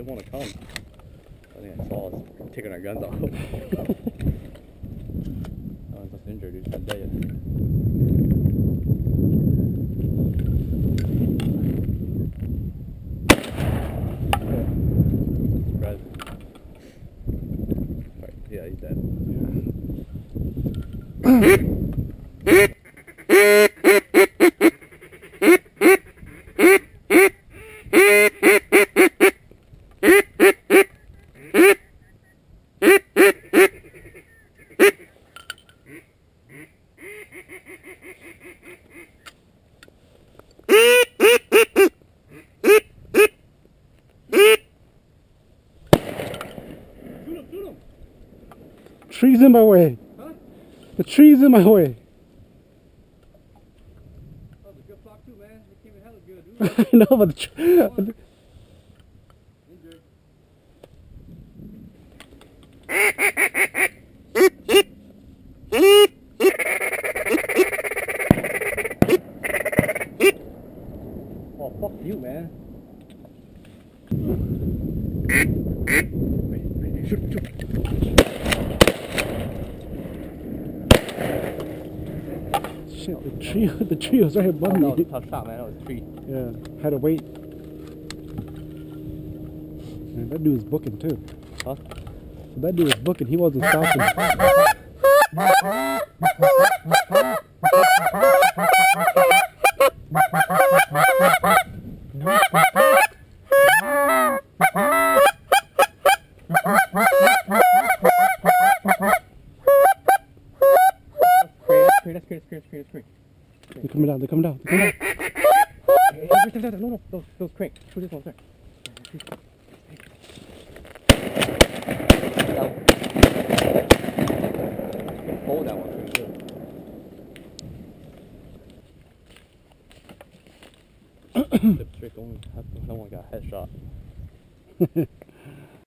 they want to come. I think I saw us taking our guns off. I was just injured, he's not dead yet. Yeah, he's dead. Yeah. Tree's in my way. Huh? The tree's in my way. That was a good flock too, man. It came in hella good. I know, but the tree. Injured. Oh, fuck you, man. Wait, shoot. Shit, the tree was right above That was me. a tough shot, man. That was a tree. Yeah, had to wait. Man, that dude was booking too. Huh? That dude was booking, he wasn't stopping. That's great. They're coming down, they're coming down. No, those crank. Shoot this one, sir. Hold that one pretty good. Lip trick only. No one got headshot.